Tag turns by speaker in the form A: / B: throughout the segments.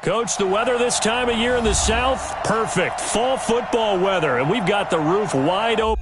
A: Coach, the weather this time of year in the South, perfect. Fall football weather, and we've got the roof wide open.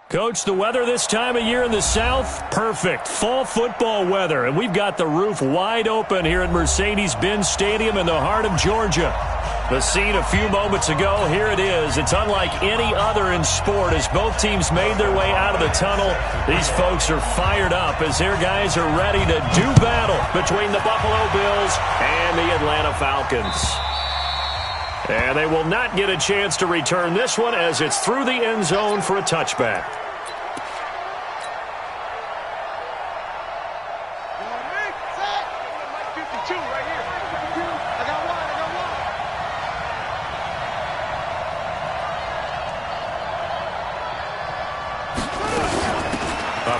A: Coach, the weather this time of year in the South, perfect. Fall football weather, and we've got the roof wide open here at Mercedes-Benz Stadium in the heart of Georgia. The scene a few moments ago, here it is. It's unlike any other in sport as both teams made their way out of the tunnel. These folks are fired up as their guys are ready to do battle between the Buffalo Bills and the Atlanta Falcons. And they will not get a chance to return this one as it's through the end zone for a touchback.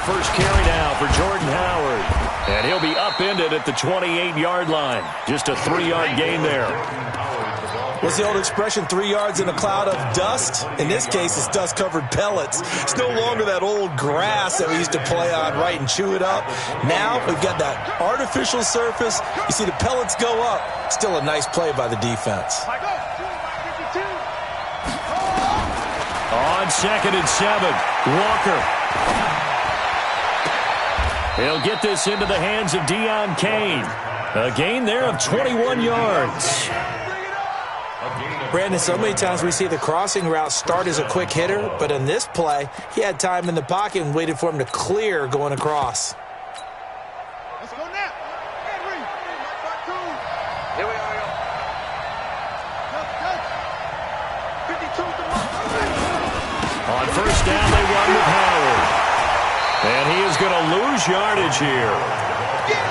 A: First carry now for Jordan Howard. And he'll be upended at the 28-yard line. Just a 3-yard gain there.
B: What's the old expression, 3 yards in a cloud of dust? In this case, it's dust-covered pellets. It's no longer that old grass that we used to play on, right, and chew it up. Now we've got that artificial surface. You see the pellets go up. Still a nice play by the defense.
A: On 2nd and 7, Walker. He'll get this into the hands of Deon Cain. A gain there of 21 yards.
B: Brandon, so many times we see the crossing route start as a quick hitter, but in this play, he had time in the pocket and waited for him to clear going across.
C: Let's go now.
D: Here we are.
C: 52
A: On first down, they run with Howard. And he is going to lose yardage here.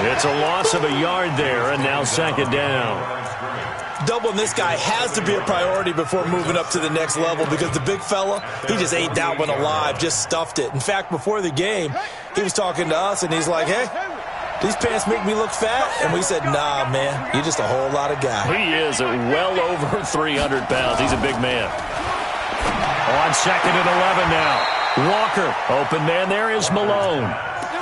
A: It's a loss of a yard there, and now 2nd down.
B: Doubling this guy has to be a priority before moving up to the next level because the big fella, he just ate that one alive, just stuffed it. In fact, before the game, he was talking to us, and he's like, hey, these pants make me look fat. And we said, nah, man, you're just a whole lot of guy.
A: He is well over 300 pounds. He's a big man. On 2nd and 11 now. Walker, open man there is Malone.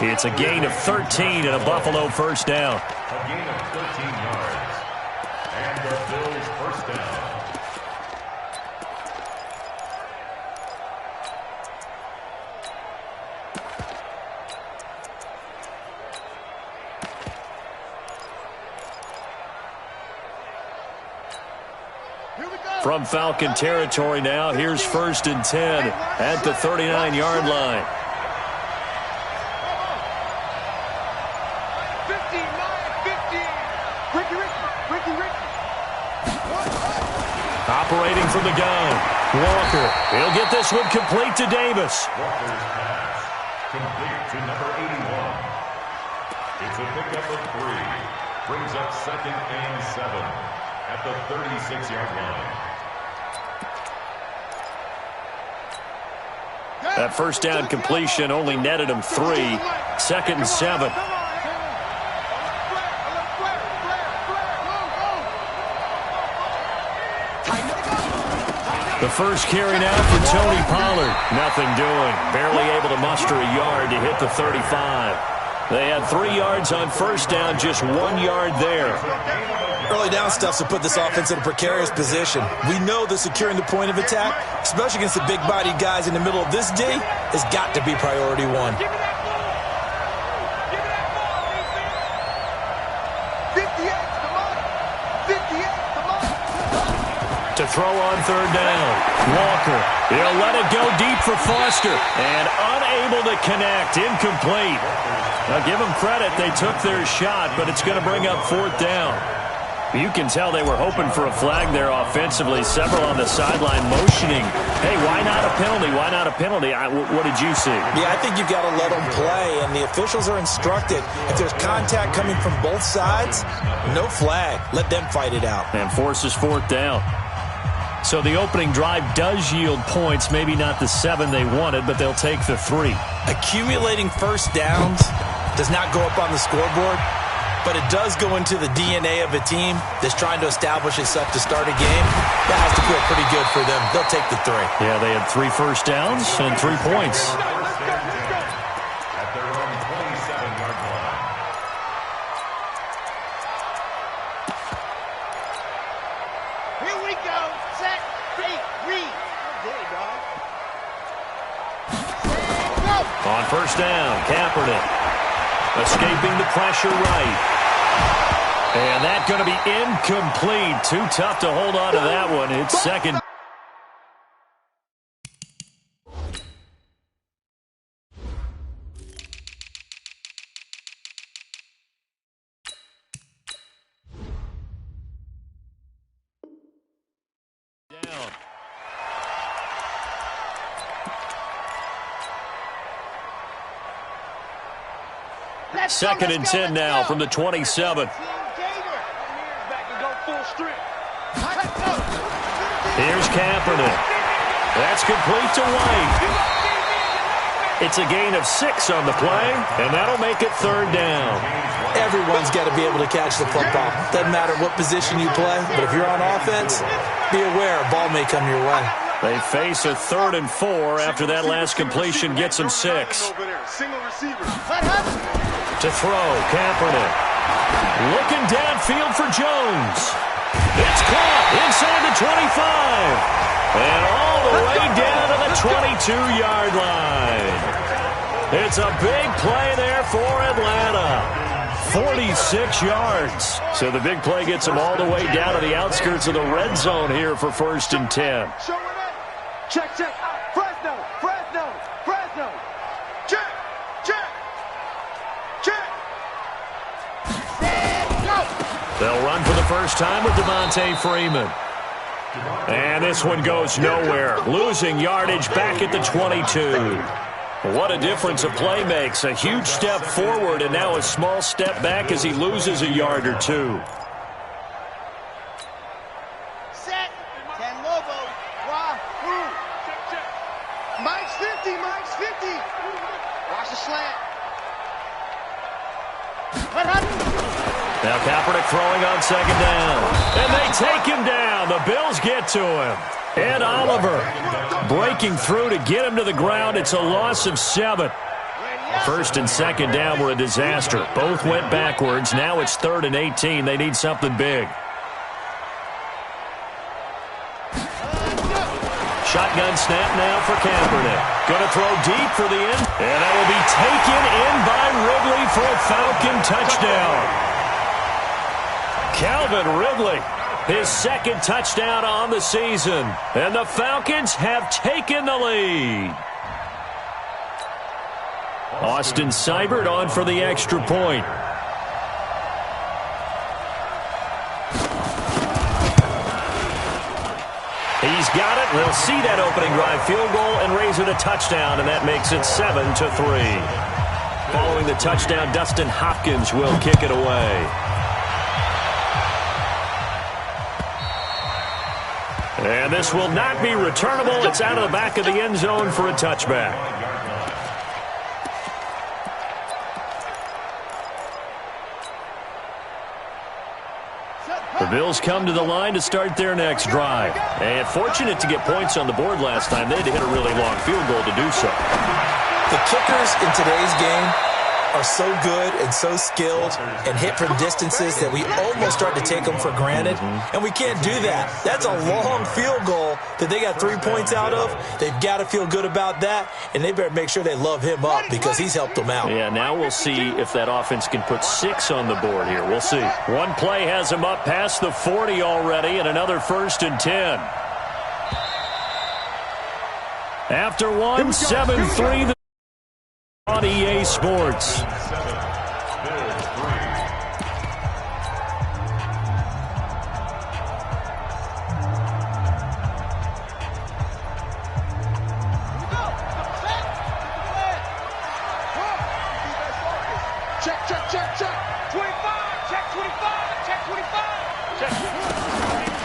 A: It's a gain of 13 and a Buffalo first down.
E: A gain of 13 yards. And the Bills first down.
A: From Falcon territory now, here's 1st and 10 at the 39-yard line. Operating from the gun, Walker. He'll get this one complete to Davis.
E: Walker's pass complete to number 81. It's a pickup of 3. Brings up 2nd and 7 at the 36-yard line.
A: That first down completion only netted him 3. 2nd and 7. The first carry now for Tony Pollard. Nothing doing. Barely able to muster a yard to hit the 35. They had 3 yards on first down, just 1 yard there.
B: Early down stuff to put this offense in a precarious position. We know that securing the point of attack, especially against the big-bodied guys in the middle of this D, has got to be priority one.
A: To throw on third down. Walker, he'll let it go deep for Foster. And unable to connect, incomplete. Now give them credit, they took their shot, but it's going to bring up fourth down. You can tell they were hoping for a flag there offensively. Several on the sideline motioning. Hey, why not a penalty? Why not a penalty? What did you see?
B: Yeah, I think you've got to let them play, and the officials are instructed. If there's contact coming from both sides, no flag. Let them fight it out.
A: And forces fourth down. So the opening drive does yield points, maybe not the 7 they wanted, but they'll take the 3.
B: Accumulating first downs does not go up on the scoreboard, but it does go into the DNA of a team that's trying to establish itself to start a game. That has to feel pretty good for them. They'll take the 3.
A: Yeah, they had 3 first downs and 3 points.
E: At their own 27-yard line.
C: Here we go. Set, fake, read. Good dog. Set, go.
A: On first down, Kaepernick. Escaping the pressure right. And that's going to be incomplete. Too tough to hold on to that one. It's second. Down. Second and 10 now from the 27. Here's Kaepernick. That's complete to White. It's a gain of 6 on the play, and that'll make it third down.
B: Everyone's got to be able to catch the football. Doesn't matter what position you play, but if you're on offense, be aware a ball may come your way.
A: They face a 3rd and 4 after that last completion gets them 6. To throw, Kaepernick. Looking downfield for Jones. It's caught inside the 25. And all the way down to the 22-yard line. It's a big play there for Atlanta. 46 yards. So the big play gets them all the way down to the outskirts of the red zone here for 1st and 10.
C: Check, check. Fresno, Fresno, Fresno. Check, check, check. Set, go.
A: They'll run for the first time with Devontae Freeman. And this one goes nowhere. Losing yardage back at the 22. What a difference a play makes. A huge step forward and now a small step back as he loses a yard or 2.
C: Set. 10 Lobo. Wahoo. Mike's 50. Mike's 50. Watch the slant. What happened?
A: Now Kaepernick throwing on second down. And they take him down. The Bills get to him. And Oliver breaking through to get him to the ground. It's a loss of 7. 1st and 2nd down were a disaster. Both went backwards. Now it's 3rd and 18. They need something big. Shotgun snap now for Kaepernick. Going to throw deep for the end. And that will be taken in by Ridley for a Falcon touchdown. Calvin Ridley, his 2nd touchdown on the season. And the Falcons have taken the lead. Austin Seibert on for the extra point. He's got it. They'll see that opening drive field goal and raise it a touchdown, and that makes it 7-3. Following the touchdown, Dustin Hopkins will kick it away. And this will not be returnable. It's out of the back of the end zone for a touchback. The Bills come to the line to start their next drive. And fortunate to get points on the board last time. They had to hit a really long field goal to do so.
B: The kickers in today's game are so good and so skilled and hit from distances that we almost start to take them for granted, and we can't do that. That's a long field goal that they got 3 points out of. They've got to feel good about that, and they better make sure they love him up because he's helped them out.
A: Yeah, now we'll see if that offense can put 6 on the board here. We'll see. One play has them up past the 40 already, and another 1st and 10. After one, 7-3 on EA Sports.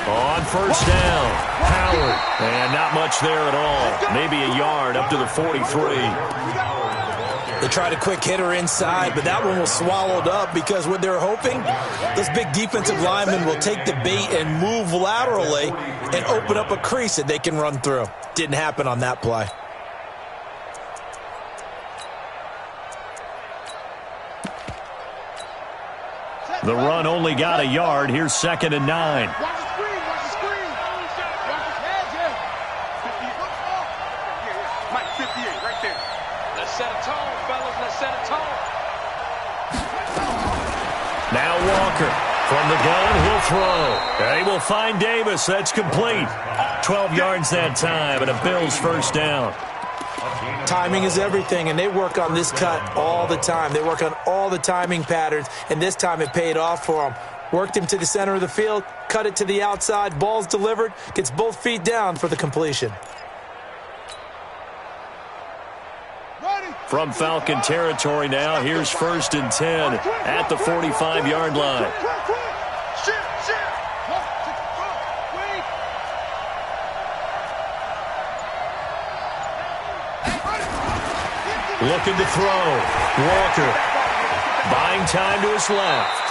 A: On first down, Howard, and not much there at all. Maybe a yard up to the 43.
B: They tried a quick hitter inside, but that one was swallowed up because what they're hoping, those big defensive linemen will take the bait and move laterally and open up a crease that they can run through. Didn't happen on that play.
A: The run only got a yard. Here's 2nd and 9.
C: Watch the screen, watch the screen. Watch his head, yeah. 58. Mike, 58, right there. Let's set a tone, fellas. Let's set a tone.
A: Now Walker from the gun. He'll throw. They will find Davis. That's complete. 12 yards that time, and a Bills first down.
B: Timing is everything, and they work on this cut all the time. They work on all the timing patterns, and this time it paid off for them. Worked him to the center of the field, cut it to the outside, ball's delivered, gets both feet down for the completion.
A: From Falcon territory now, here's 1st and 10 at the 45-yard line. Looking to throw. Walker buying time to his left.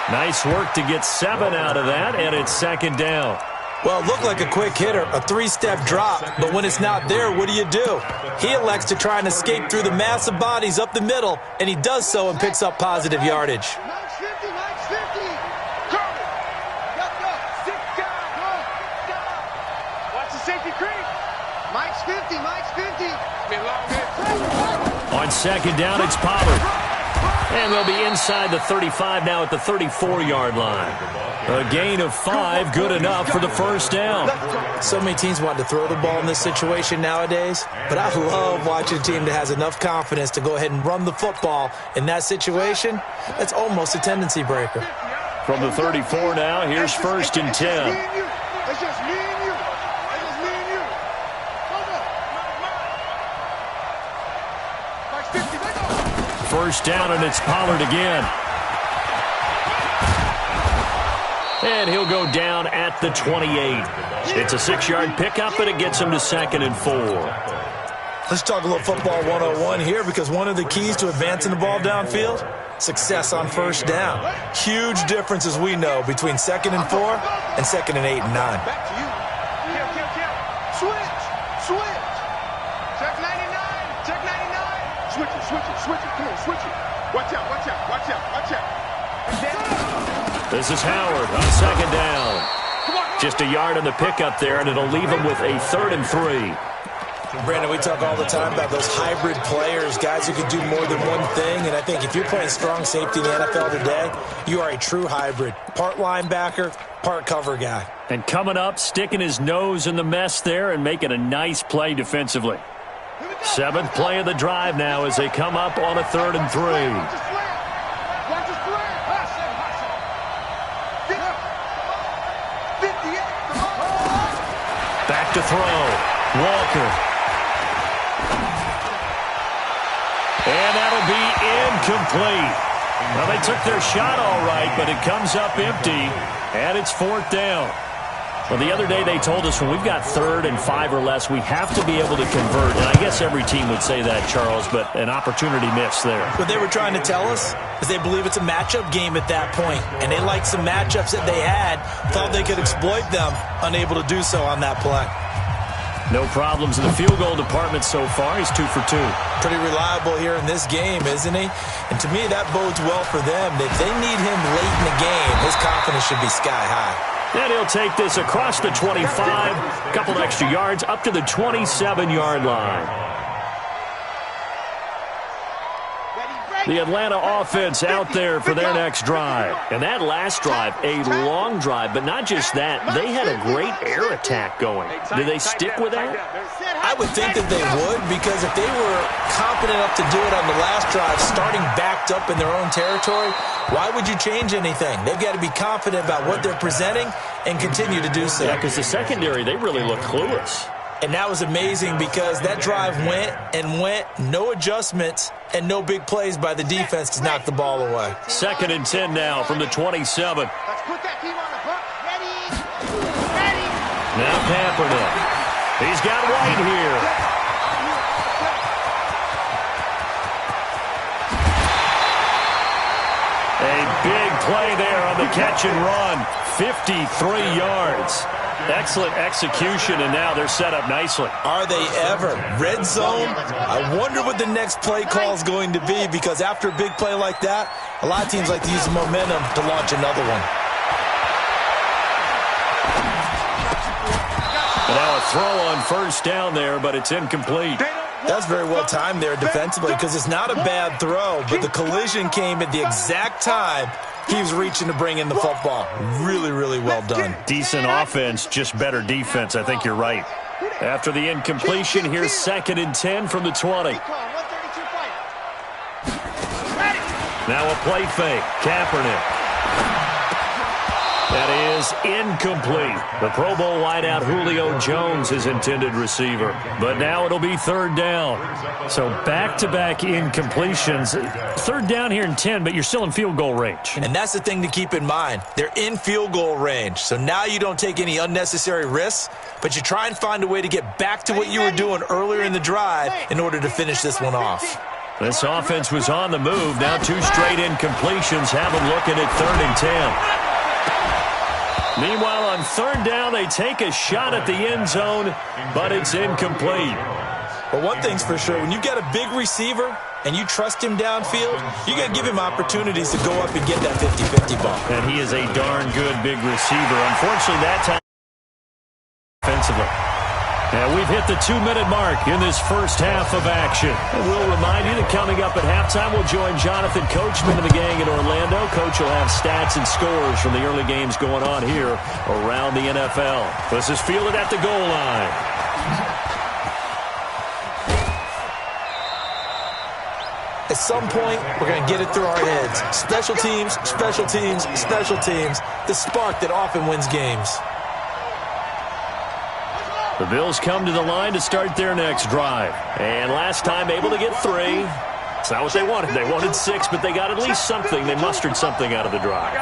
A: Nice work to get 7 out of that, and it's 2nd down.
B: Well, it looked like a quick hitter, a 3-step drop, but when it's not there, what do? He elects to try and escape through the mass of bodies up the middle, and he does so and picks up positive yardage.
C: Mike's 50, Mike's 50. Watch the safety creep. Mike's 50, Mike's 50.
A: On 2nd down, it's Pollard. And they'll be inside the 35 now at the 34-yard line. A gain of 5, good enough for the first down.
B: So many teams want to throw the ball in this situation nowadays, but I love watching a team that has enough confidence to go ahead and run the football. In that situation, that's almost a tendency breaker.
A: From the 34 now, here's 1st and 10.
C: It's just me and you. It's just me and you. Mike's 50, let go.
A: First down, and it's Pollard again. And he'll go down at the 28. It's a 6-yard pickup, and it gets him to 2nd and 4.
B: Let's talk a little football 101 here, because one of the keys to advancing the ball downfield, success on first down. Huge difference, as we know, between 2nd and 4 and 2nd and 8 and 9.
C: Back to you. Kill. Switch. Check 99. Check 99. Switch it. Come on, switch it. Watch out.
A: This is Howard on 2nd down. Just a yard on the pickup there, and it'll leave him with a 3rd and 3.
B: Brandon, we talk all the time about those hybrid players, guys who can do more than one thing, and I think if you're playing strong safety in the NFL today, you are a true hybrid. Part linebacker, part cover guy.
A: And coming up, sticking his nose in the mess there and making a nice play defensively. 7th play of the drive now as they come up on a 3rd and 3. Back to throw. Walker. And that'll be incomplete. Well, they took their shot all right, but it comes up empty, and it's 4th down. Well, the other day they told us when we've got 3rd and 5 or less, we have to be able to convert. And I guess every team would say that, Charles, but an opportunity missed there.
B: What they were trying to tell us is they believe it's a matchup game at that point, and they liked some matchups that they had, thought they could exploit them, unable to do so on that play.
A: No problems in the field goal department so far. He's 2 for 2.
B: Pretty reliable here in this game, isn't he? And to me, that bodes well for them. If they need him late in the game, his confidence should be sky high.
A: And he'll take this across the 25, a couple extra yards, up to the 27-yard line. The Atlanta offense out there for their next drive. And that last drive, a long drive, but not just that. They had a great air attack going. Did they stick with that?
B: I would think that they would, because if they were confident enough to do it on the last drive, starting backed up in their own territory, why would you change anything? They've got to be confident about what they're presenting and continue to do so.
A: Yeah, because the secondary, they really look clueless.
B: And that was amazing because that drive went and went, no adjustments, and no big plays by the defense to knock the ball away.
A: 2nd and 10 now from the 27.
C: Let's put that team on the hook. Ready.
A: Now Kaepernick. He's got White here. A big play there on the catch and run. 53 yards. Excellent execution, and now they're set up nicely.
B: Are they ever? Red zone? I wonder what the next play call is going to be, because after a big play like that, a lot of teams like to use the momentum to launch another one.
A: And now a throw on first down there, but it's incomplete.
B: That's very well timed there defensively, because it's not a bad throw, but the collision came at the exact time he was reaching to bring in the football. Really, really well done.
A: Decent offense, just better defense. I think you're right. After the incompletion, here's 2nd and 10 from the 20. Now a play fake. Kaepernick. That is incomplete. The Pro Bowl wideout Julio Jones, his intended receiver. But now it'll be 3rd down. So back-to-back incompletions. 3rd down here in 10, but you're still in field goal range.
B: And that's the thing to keep in mind. They're in field goal range. So now you don't take any unnecessary risks, but you try and find a way to get back to what you were doing earlier in the drive in order to finish this one off.
A: This offense was on the move. Now 2 straight incompletions have them looking at 3rd and 10. Meanwhile, on 3rd down, they take a shot at the end zone, but it's incomplete.
B: Well, one thing's for sure. When you've got a big receiver and you trust him downfield, you got to give him opportunities to go up and get that 50-50 ball.
A: And he is a darn good big receiver. Unfortunately, that time offensively. And we've hit the 2-minute mark in this first half of action. And we'll remind you that coming up at halftime, we'll join Jonathan Coachman and the gang in Orlando. Coach will have stats and scores from the early games going on here around the NFL. This is fielded at the goal line.
B: At some point, we're going to get it through our heads. Special teams, special teams, special teams. The spark that often wins games.
A: The Bills come to the line to start their next drive. And last time able to get 3. It's not what they wanted. They wanted 6, but they got at least something. They mustered something out of the drive.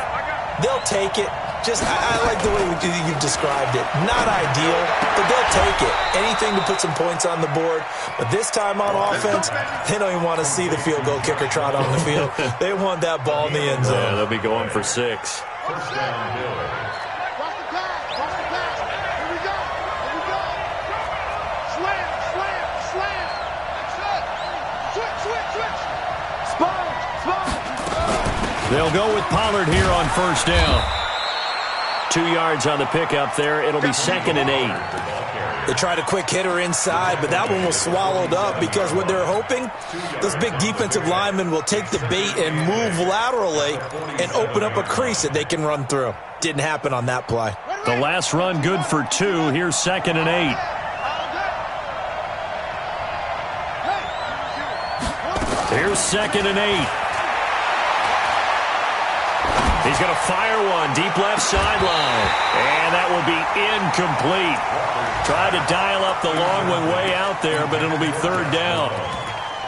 B: They'll take it. I like the way you've described it. Not ideal, but they'll take it. Anything to put some points on the board. But this time on offense, they don't even want to see the field goal kicker trot on the field. They want that ball in the end zone.
A: Yeah, they'll be going for 6.
E: First down, Bills.
A: They'll go with Pollard here on 1st down. 2 yards on the pickup there. It'll be 2nd and 8.
B: They tried a quick hitter inside, but that one was swallowed up because what they're hoping, those big defensive linemen will take the bait and move laterally and open up a crease that they can run through. Didn't happen on that play.
A: The last run good for 2. Here's 2nd and 8. Here's 2nd and 8. He's going to fire one deep left sideline. And that will be incomplete. Tried to dial up the long one way out there, but it'll be 3rd down.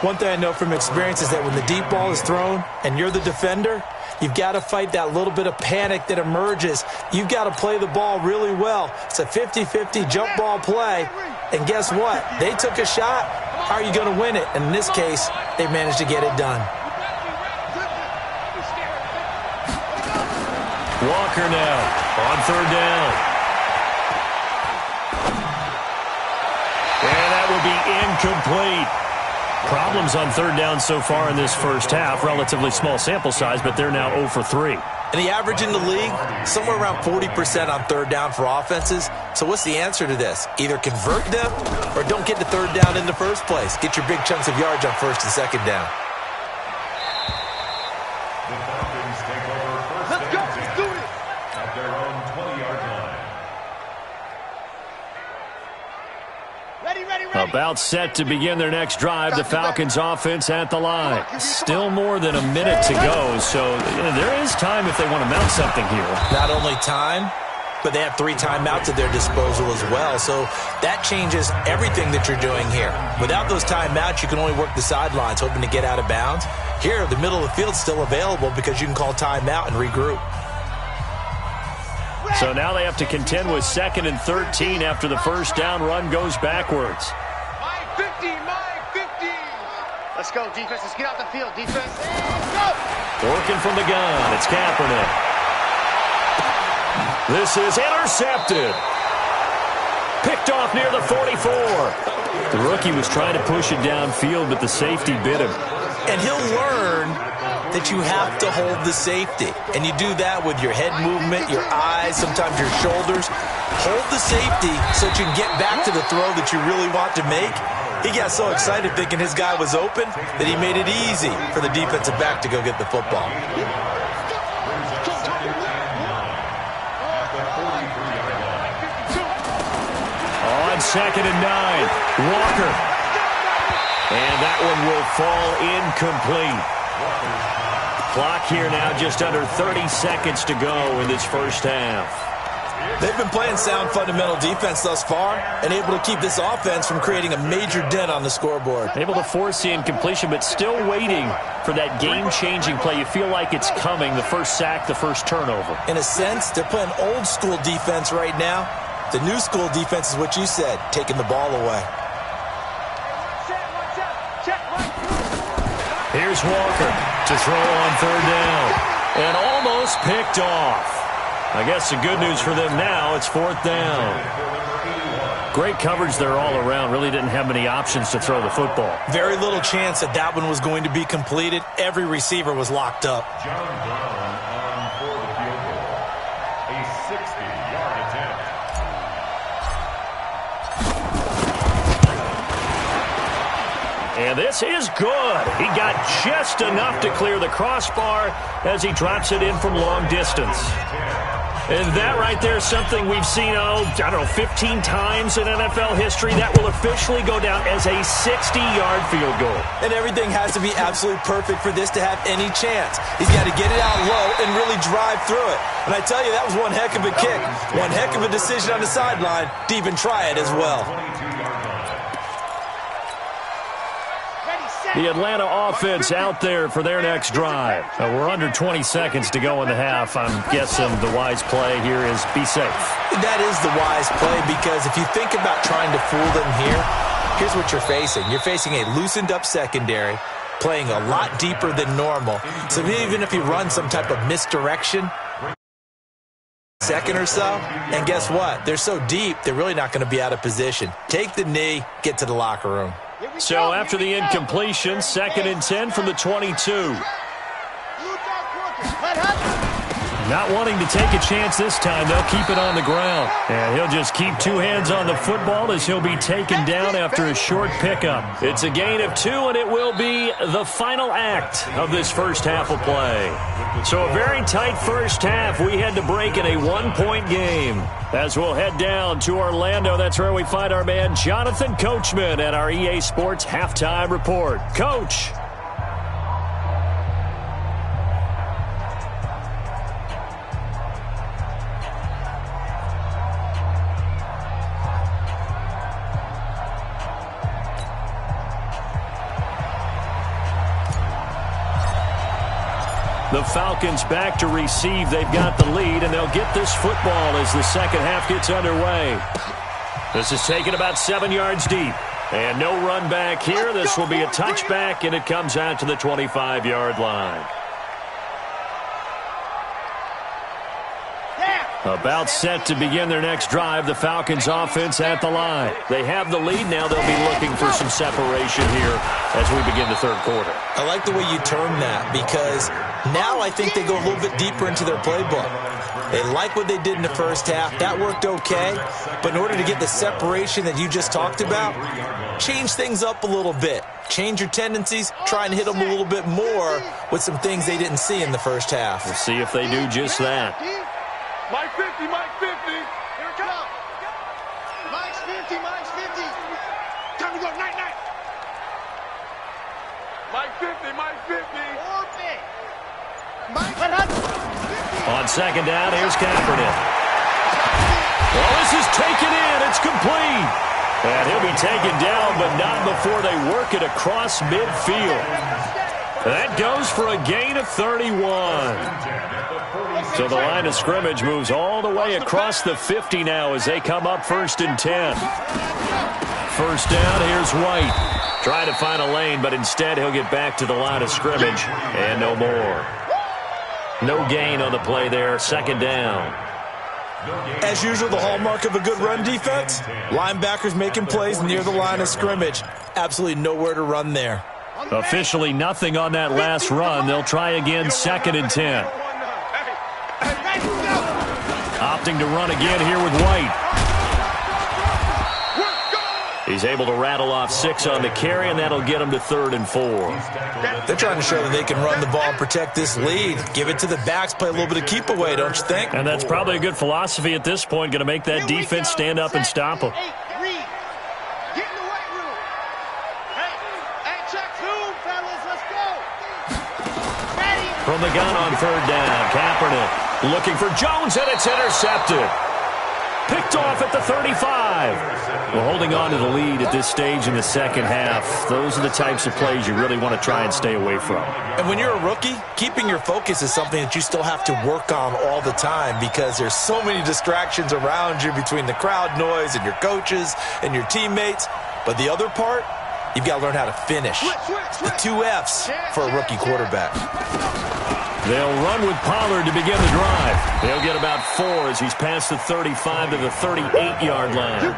B: One thing I know from experience is that when the deep ball is thrown and you're the defender, you've got to fight that little bit of panic that emerges. You've got to play the ball really well. It's a 50-50 jump ball play. And guess what? They took a shot. How are you going to win it? And in this case, they managed to get it done.
A: Walker now on 3rd down. will be incomplete. Problems on third down so far in this first half. Relatively small sample size, but they're now 0 for 3.
B: And the average in the league, somewhere around 40% on third down for offenses. So what's the answer to this? Either convert them or don't get to third down in the first place. Get your big chunks of yards on first and second down.
E: The Falcons take over first and 10 at their own 20-yard line.
C: Ready.
A: About set to begin their next drive. The Falcons offense at the line. Still more than a minute to go, so there is time if they want to mount something here.
B: Not only time, but they have 3 timeouts at their disposal as well. So that changes everything that you're doing here. Without those timeouts, you can only work the sidelines, hoping to get out of bounds. Here, the middle of the field's still available because you can call timeout and regroup.
A: So now they have to contend with 2nd and 13 after the first down run goes backwards.
C: My 50. Let's go, defense. Let's get out the field, defense. Go!
A: Working from the gun, it's Kaepernick. This is intercepted. Picked off near the 44. The rookie was trying to push it downfield, but the safety bit him.
B: And he'll learn that you have to hold the safety. And you do that with your head movement, your eyes, sometimes your shoulders. Hold the safety so that you can get back to the throw that you really want to make. He got so excited thinking his guy was open that he made it easy for the defensive back to go get the football.
A: On 2nd and 9, Walker. And that one will fall incomplete. Clock here now just under 30 seconds to go in this first half.
B: They've been playing sound fundamental defense thus far and able to keep this offense from creating a major dent on the scoreboard.
A: Able to force the incompletion, but still waiting for that game-changing play. You feel like it's coming, the first sack, the first turnover.
B: In a sense, they're playing old-school defense right now. The new-school defense is what you said, taking the ball away.
A: Here's Walker to throw on third down. And almost picked off. I guess the good news for them now, it's 4th down. Great coverage there all around. Really didn't have many options to throw the football.
B: Very little chance that that one was going to be completed. Every receiver was locked up.
E: John Brown on for the field goal. A 60-yard attempt.
A: And this is good. He got just enough to clear the crossbar as he drops it in from long distance. And that right there is something we've seen, 15 times in NFL history. That will officially go down as a 60-yard field goal.
B: And everything has to be absolutely perfect for this to have any chance. He's got to get it out low and really drive through it. And I tell you, that was one heck of a kick. One heck of a decision on the sideline to even try it as well.
A: The Atlanta offense out there for their next drive. We're under 20 seconds to go in the half. I'm guessing the wise play here is be safe.
B: That is the wise play because if you think about trying to fool them here, here's what you're facing. You're facing a loosened up secondary, playing a lot deeper than normal. So even if you run some type of misdirection, second or so, and guess what? They're so deep, they're really not going to be out of position. Take the knee, get to the locker room.
A: So after the incompletion, 2nd and 10 from the 22. Not wanting to take a chance this time, they'll keep it on the ground. And he'll just keep 2 hands on the football as he'll be taken down after a short pickup. It's a gain of 2, and it will be the final act of this first half of play. So a very tight first half. We had to break in a 1-point game. As we'll head down to Orlando, that's where we find our man Jonathan Coachman at our EA Sports Halftime Report. Coach. The Falcons back to receive. They've got the lead, and they'll get this football as the second half gets underway. This is taken about 7 yards deep. And no run back here. This will be a touchback, and it comes out to the 25-yard line. About set to begin their next drive, the Falcons offense at the line. They have the lead. Now they'll be looking for some separation here as we begin the third quarter.
B: I like the way you term that because now I think they go a little bit deeper into their playbook. They like what they did in the first half. That worked okay. But in order to get the separation that you just talked about, change things up a little bit. Change your tendencies. Try and hit them a little bit more with some things they didn't see in the first half.
A: We'll see if they do just that.
C: Mike 50, Mike 50. Here it comes. Mike's 50, Mike's 50. Time to go, night, night. Mike 50, Mike 50. Mike 50.
A: On second down, here's Kaepernick. Well, this is taken in. It's complete. And he'll be taken down, but not before they work it across midfield. That goes for a gain of 31. So the line of scrimmage moves all the way across the 50 now as they come up 1st and 10. First down, here's White. Trying to find a lane, but instead he'll get back to the line of scrimmage. And no more. No gain on the play there. Second down.
B: As usual, the hallmark of a good run defense, linebackers making plays near the line of scrimmage. Absolutely nowhere to run there.
A: Officially nothing on that last run. They'll try again, 2nd and 10. Opting to run again here with White. He's able to rattle off 6 on the carry, and that'll get him to 3rd and 4.
B: They're trying to show that they can run the ball and protect this lead. Give it to the backs, play a little bit of keep away, don't you think?
A: And that's probably a good philosophy at this point, going to make that defense stand up and stop them.
C: Get in the weight room. Hey, check 2, fellas. Let's go. Ready.
A: From the gun on 3rd down, Kaepernick looking for Jones, and it's intercepted. Picked off at the 35. Well, holding on to the lead at this stage in the second half, those are the types of plays you really want to try and stay away from.
B: And when you're a rookie, keeping your focus is something that you still have to work on all the time because there's so many distractions around you between the crowd noise and your coaches and your teammates. But the other part, you've got to learn how to finish. The 2 F's for a rookie quarterback.
A: They'll run with Pollard to begin the drive. They'll get about 4 as he's past the 35 to the 38-yard line.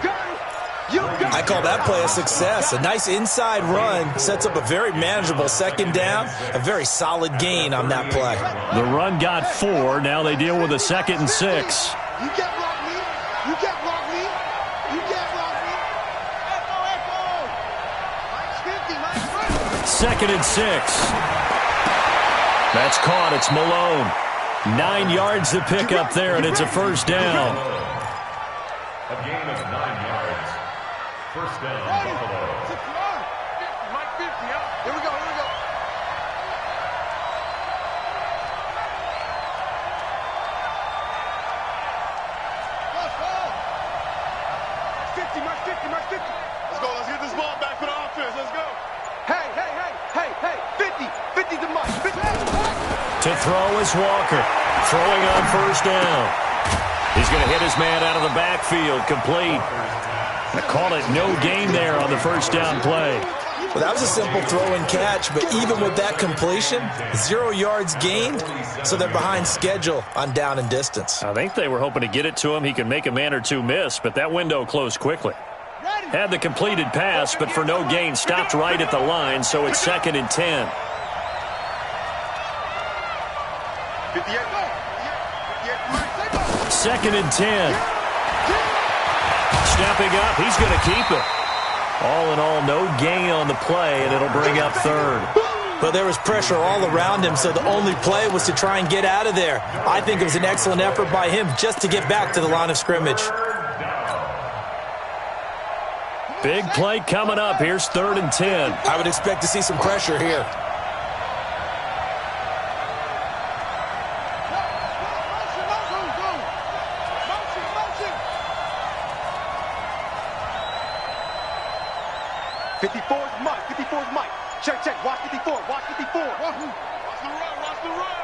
B: I call that play a success. A nice inside run sets up a very manageable 2nd down, a very solid gain on that play.
A: The run got 4. Now they deal with a 2nd and 6.
C: You can't block me. You can't block me. You can't block me. Echo. Mike's 50, Mike's 50.
A: 2nd and 6. That's caught. It's Malone. 9 yards to pick up there, and it's a first down.
E: A gain of 9 yards. First down, Buffalo.
C: Mike 50, huh? Here we go. Mike 50. Let's go. Let's get this ball back for the offense. Let's go. Hey. 50 to Mike. 50.
A: To throw is Walker. Throwing on first down. He's going to hit his man out of the backfield. Complete. I call it no gain there on the first down play.
B: Well, that was a simple throw and catch, but even with that completion, 0 yards gained, so they're behind schedule on down and distance.
A: I think they were hoping to get it to him. He could make a man or 2 miss, but that window closed quickly. Had the completed pass, but for no gain, stopped right at the line, so it's 2nd and 10. 2nd and 10. Stepping up, he's going to keep it. All in all, no gain on the play, and it'll bring up 3rd.
B: But there was pressure all around him, so the only play was to try and get out of there. I think it was an excellent effort by him just to get back to the line of scrimmage.
A: Big play coming up. Here's 3rd and 10.
B: I would expect to see some pressure here.
C: Check. Watch 54. Watch the run.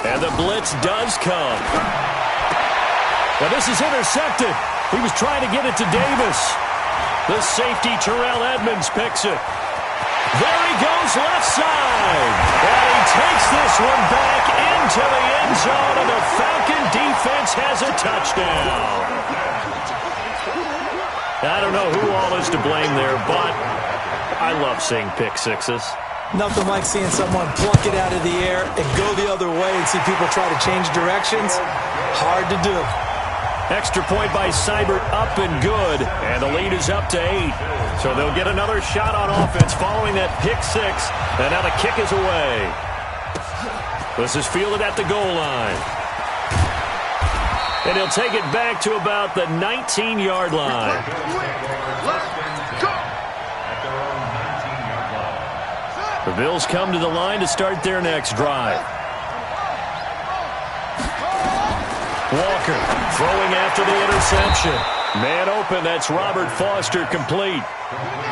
A: And the blitz does come. Now this is intercepted. He was trying to get it to Davis. The safety, Terrell Edmonds, picks it. There he goes left side. And he takes this one back into the end zone, and the Falcon defense has a touchdown. I don't know who all is to blame there, but I love seeing pick sixes.
B: Nothing like seeing someone pluck it out of the air and go the other way and see people try to change directions. Hard to do.
A: Extra point by Seibert, up and good, and the lead is up to 8. So they'll get another shot on offense following that pick six, and now the kick is away. This is fielded at the goal line. And he'll take it back to about the 19-yard line. The Bills come to the line to start their next drive. Walker throwing after the interception. Man open, that's Robert Foster, complete.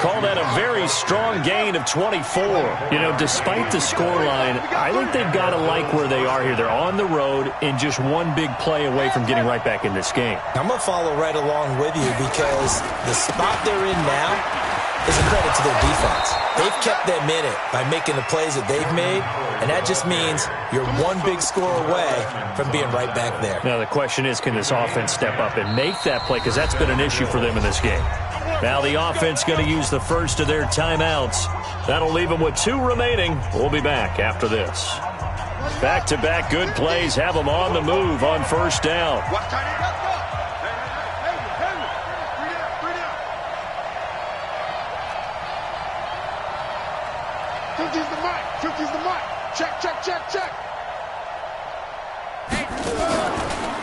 A: Call that a very strong gain of 24. You know, despite the scoreline, I think they've got to like where they are here. They're on the road and just one big play away from getting right back in this game.
B: I'm going to follow right along with you because the spot they're in now is a credit to their defense. They've kept them in it by making the plays that they've made, and that just means you're one big score away from being right back there.
A: Now the question is, can this offense step up and make that play? Because that's been an issue for them in this game. Now the offense going to use the first of their timeouts. That'll leave them with 2 remaining. We'll be back after this. Back-to-back good plays have them on the move on first down.
C: He's the mic. Check, check, check, check.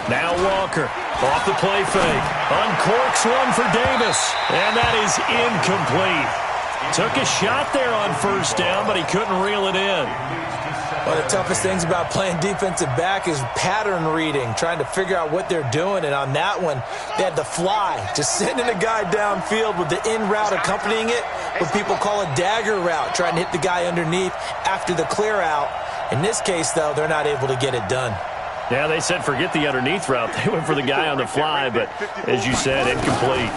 A: Now Walker off the play fake. Uncorks one for Davis. And that is incomplete. Took a shot there on first down, but he couldn't reel it in.
B: One of the toughest things about playing defensive back is pattern reading, trying to figure out what they're doing. And on that one, they had the fly, just sending a guy downfield with the in route accompanying it, what people call a dagger route, trying to hit the guy underneath after the clear out. In this case, though, they're not able to get it done.
A: Yeah, they said forget the underneath route. They went for the guy on the fly, but as you said, incomplete.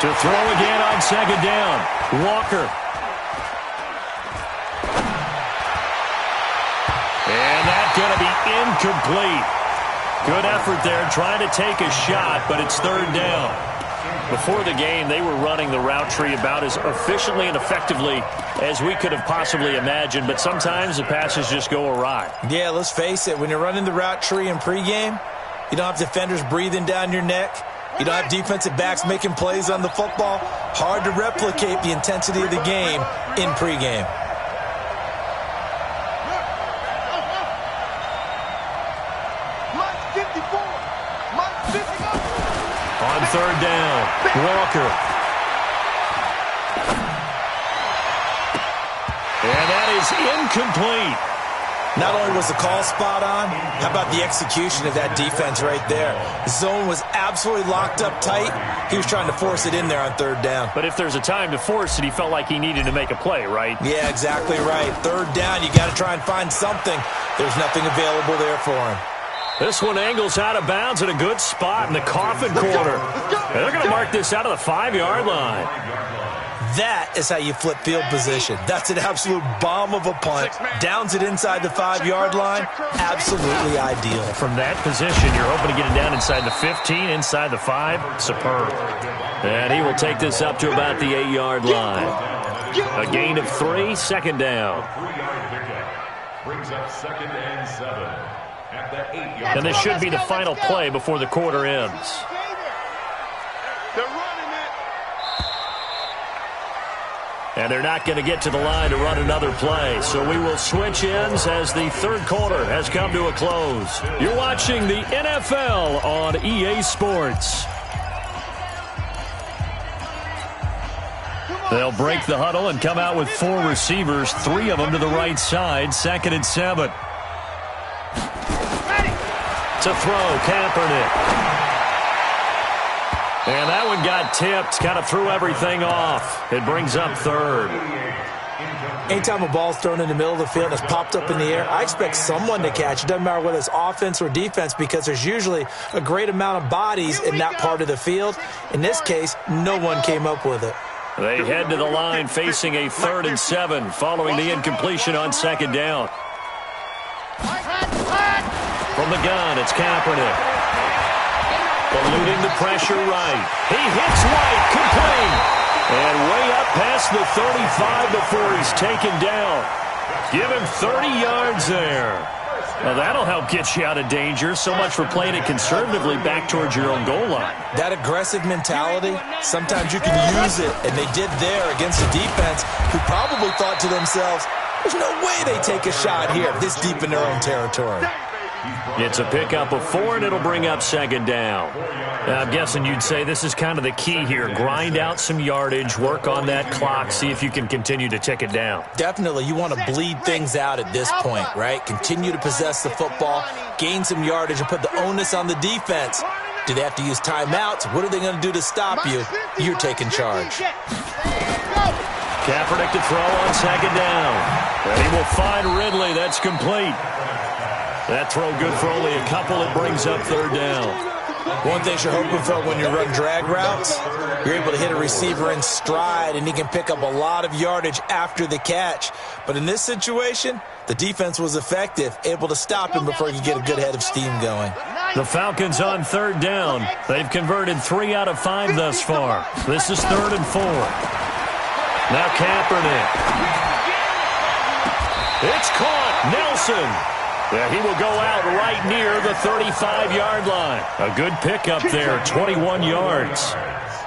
A: To throw again on second down, Walker. And that's going to be incomplete. Good effort there, trying to take a shot, but it's third down. Before the game, they were running the route tree about as efficiently and effectively as we could have possibly imagined, but sometimes the passes just go awry.
B: Yeah, let's face it, when you're running the route tree in pregame, you don't have defenders breathing down your neck. You don't have defensive backs making plays on the football. Hard to replicate the intensity of the game in pregame.
A: On third down, Walker. And that is incomplete.
B: Not only was the call spot on, how about the execution of that defense right there? The zone was absolutely locked up tight. He was trying to force it in there on third down.
A: But if there's a time to force it, he felt like he needed to make a play, right?
B: Yeah, exactly right. Third down, you got to try and find something. There's nothing available there for him.
A: This one angles out of bounds at a good spot in the coffin corner. And they're going to mark this out of the 5-yard line.
B: That is how you flip field position. That's an absolute bomb of a punt. Downs it inside the 5-yard line. Absolutely ideal.
A: From that position, you're hoping to get it down inside the 15, inside the 5. Superb. And he will take this up to about the 8-yard line. A gain of 3, second down.
E: 3-yard pickup brings up second and 7. At the 8-yard.
A: And this should be the final play before the quarter ends. And they're not going to get to the line to run another play. So we will switch ends as the third quarter has come to a close. You're watching the NFL on EA Sports. They'll break the huddle and come out with 4 receivers, 3 of them to the right side, second and 7. To throw, Kaepernick. And that one got tipped, kind of threw everything off. It brings up third.
B: Anytime a ball's thrown in the middle of the field and it's popped up in the air, I expect someone to catch it. Doesn't matter whether it's offense or defense, because there's usually a great amount of bodies in that part of the field. In this case, no one came up with it.
A: They head to the line facing a 3rd and 7 following the incompletion on 2nd down. From the gun, it's Kaepernick. Eluding the pressure right. He hits White, complete. And way up past the 35 before he's taken down. Give him 30 yards there. Well, that'll help get you out of danger. So much for playing it conservatively back towards your own goal line.
B: That aggressive mentality, sometimes you can use it, and they did there against a defense who probably thought to themselves, there's no way they take a shot here this deep in their own territory.
A: It's a pickup of 4, and it'll bring up 2nd down. I'm guessing you'd say this is kind of the key here. Grind out some yardage, work on that clock, see if you can continue to tick it down.
B: Definitely, you want to bleed things out at this point, right? Continue to possess the football, gain some yardage, and put the onus on the defense. Do they have to use timeouts? What are they going to do to stop you? You're taking charge.
A: Kaepernick to throw on 2nd down. And he will find Ridley. That's complete. That throw good for only a couple. It brings up 3rd down.
B: One thing you're hoping for when you run drag routes, you're able to hit a receiver in stride, and he can pick up a lot of yardage after the catch. But in this situation, the defense was effective, able to stop him before he could get a good head of steam going.
A: The Falcons on 3rd down. They've converted 3 out of 5 thus far. This is 3rd and 4. Now Kaepernick. It's caught. Nelson. Yeah, he will go out right near the 35-yard line. A good pickup there, 21 yards.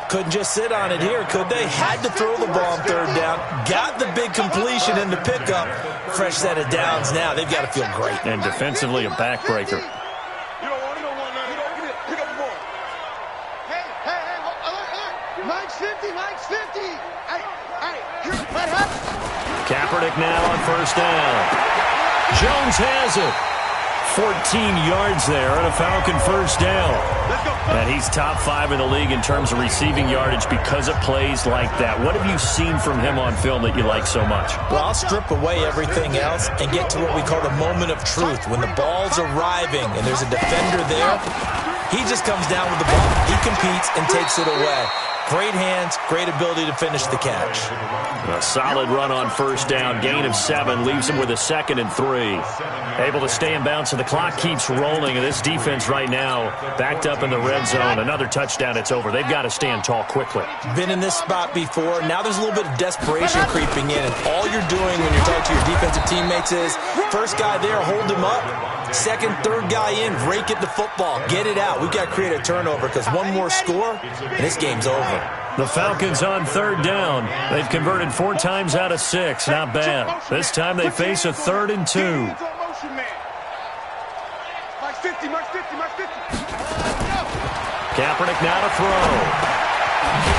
B: Couldn't just sit on it here, could they? Had to throw the ball on 3rd down. Got the big completion in the pickup. Fresh set of downs now. They've got to feel great.
A: And defensively, a backbreaker.
C: You don't want to know one now. Pick up the ball. Hey, Mike's 50, Mike's 50. Hey, what happened?
A: Kaepernick now on 1st down. Jones has it. 14 yards there and a Falcon 1st down. And he's top 5 in the league in terms of receiving yardage because of plays like that. What have you seen from him on film that you like so much?
B: Well, I'll strip away everything else and get to what we call the moment of truth. When the ball's arriving and there's a defender there, he just comes down with the ball. He competes and takes it away. Great hands, great ability to finish the catch.
A: A solid run on 1st down. Gain of 7 leaves him with a 2nd and 3. Able to stay in bounds, so the clock keeps rolling. And this defense right now backed up in the red zone. Another touchdown, it's over. They've got to stand tall quickly.
B: Been in this spot before. Now there's a little bit of desperation creeping in. And all you're doing when you're talking to your defensive teammates is, first guy there, hold him up. 2nd, 3rd guy in, rake at the football. Get it out. We've got to create a turnover because one more score, and this game's over.
A: The Falcons on 3rd down. They've converted 4 times out of 6. Not bad. This time they face a 3rd and 2. Kaepernick now to throw.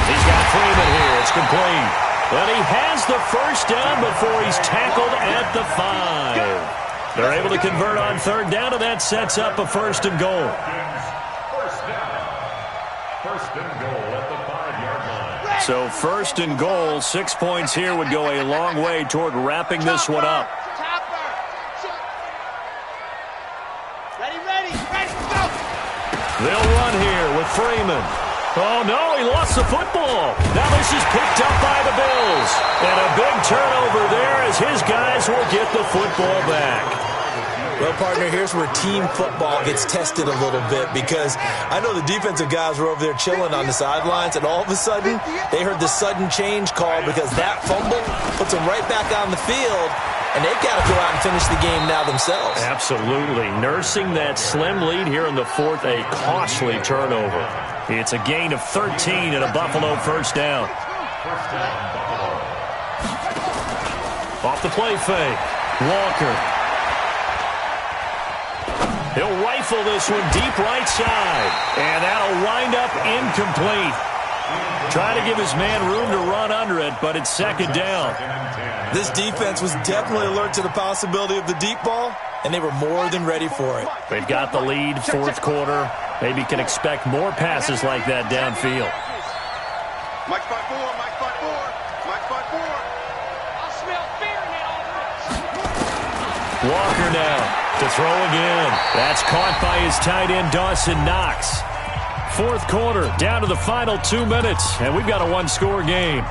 A: He's got Freeman here. It's complete. But he has the 1st down before he's tackled at the 5. They're able to convert on 3rd down, and that sets up a 1st and goal.
E: 1st and goal at the 5-yard line.
A: So 1st and goal, 6 points here would go a long way toward wrapping this one up.
C: Ready, go!
A: They'll run here with Freeman. Oh, no, he lost the football. Now this is picked up by the Bills. And a big turnover there as his guys will get the football back.
B: Well, partner, here's where team football gets tested a little bit because I know the defensive guys were over there chilling on the sidelines, and all of a sudden they heard the sudden change call because that fumble puts them right back on the field, and they've got to go out and finish the game now themselves.
A: Absolutely. Nursing that slim lead here in the 4th, a costly turnover. It's a gain of 13 and a Buffalo 1st down. Off the play fake. Walker. He'll rifle this one deep right side. And that'll wind up incomplete. Trying to give his man room to run under it, but it's 2nd down.
B: This defense was definitely alert to the possibility of the deep ball, and they were more than ready for it.
A: They've got the lead, 4th quarter. Maybe can expect more passes like that downfield.
C: Mike 5-4, Mike 5-4, Mike 5-4. I smell fear in that offense.
A: Walker now to throw again. That's caught by his tight end, Dawson Knox. 4th quarter, down to the final 2 minutes, and we've got a 1-score game.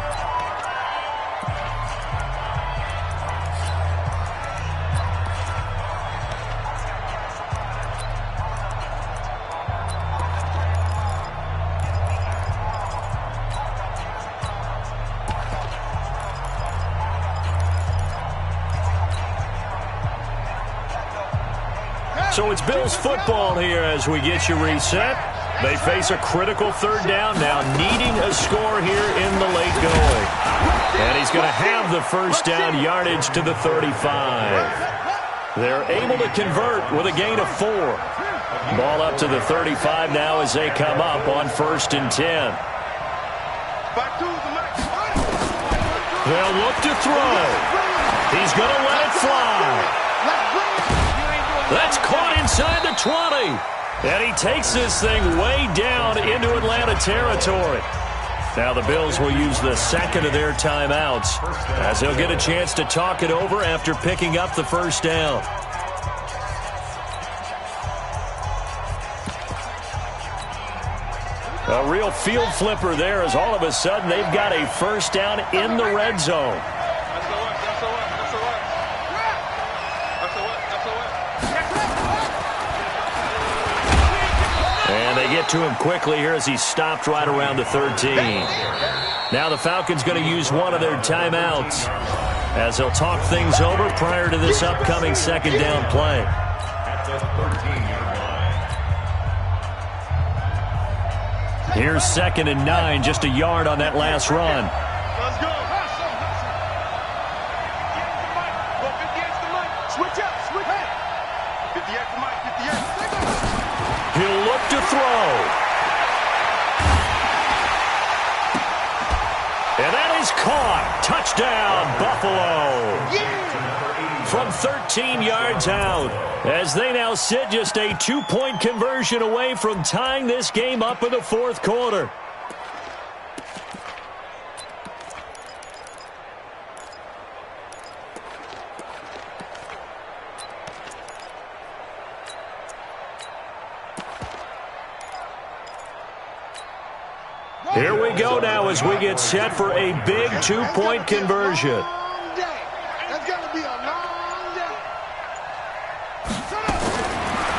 A: So it's Bills football here as we get you reset. They face a critical third down now, needing a score here in the late going. And he's going to have the first down, yardage to the 35. They're able to convert with a gain of 4. Ball up to the 35 now as they come up on 1st and 10. They'll look to throw. He's going to let it fly. That's caught inside the 20. And he takes this thing way down into Atlanta territory. Now the Bills will use the second of their timeouts as they'll get a chance to talk it over after picking up the first down. A real field flipper there as all of a sudden they've got a first down in the red zone. And they get to him quickly here as he stopped right around the 13. Now the Falcons going to use one of their timeouts as they'll talk things over prior to this upcoming second down play.
E: At the 13-yard line.
A: Here's 2nd and 9, just a yard on that last run.
C: Let's go. Go 50 extra Mike. Switch up. Switch. 50 extra Mike. 50 extra.
A: He'll look to throw. And that is caught. Touchdown, Buffalo. From 13 yards out, as they now sit just a 2-point conversion away from tying this game up in the 4th quarter. Here we go now as we get set for a big 2-point conversion.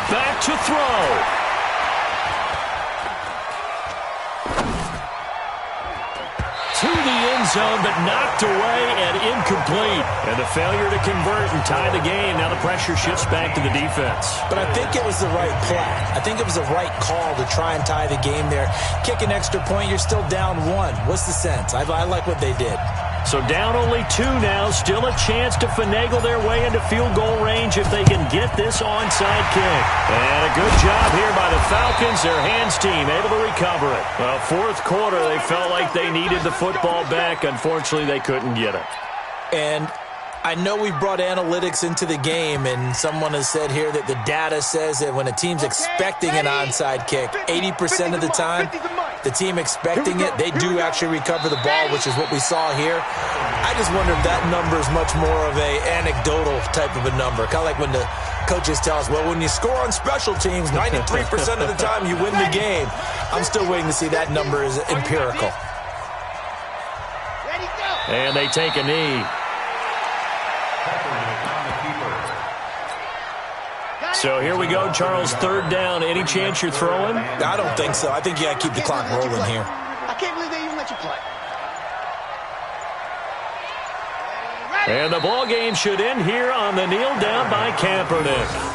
A: Back to throw. To the end zone, but knocked away and incomplete. And the failure to convert and tie the game. Now the pressure shifts back to the defense.
B: But I think it was the right play. I think it was the right call to try and tie the game there. Kick an extra point, you're still down 1. What's the sense? I like what they did.
A: So down only 2 now. Still a chance to finagle their way into field goal range if they can get this onside kick. And a good job here by the Falcons. Their hands team able to recover it. Well, 4th quarter, they felt like they needed the football back. Unfortunately, they couldn't get it.
B: And I know we brought analytics into the game, and someone has said here that the data says that when a team's expecting an onside kick, 80% of the time, the team expecting it, they do actually recover the ball, which is what we saw here. I just wonder if that number is much more of a anecdotal type of a number. Kind of like when the coaches tell us, well, when you score on special teams, 93% of the time you win the game. I'm still waiting to see that number is empirical.
A: And they take a knee. So here we go, Charles, 3rd down. Any chance you're throwing?
B: I don't think so. I think you got to keep the clock rolling here.
C: I can't believe they even let you play.
A: And the ball game should end here on the kneel down by Kaepernick.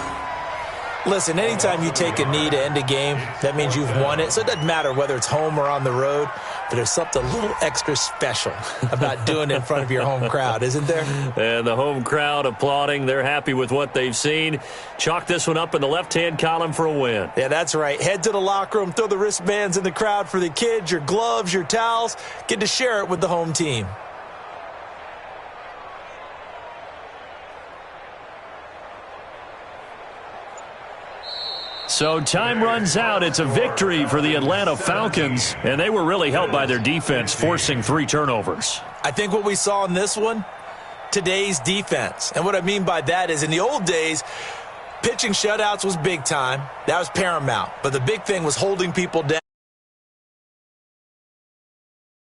B: Listen, anytime you take a knee to end a game, that means you've won it. So it doesn't matter whether it's home or on the road, but there's something a little extra special about doing it in front of your home crowd, isn't there?
A: And the home crowd applauding. They're happy with what they've seen. Chalk this one up in the left-hand column for a win.
B: Yeah, that's right. Head to the locker room, throw the wristbands in the crowd for the kids, your gloves, your towels. Get to share it with the home team.
A: So time runs out. It's a victory for the Atlanta Falcons, and they were really helped by their defense, forcing 3 turnovers.
B: I think what we saw in this one, today's defense. And what I mean by that is in the old days, pitching shutouts was big time. That was paramount. But the big thing was holding people down.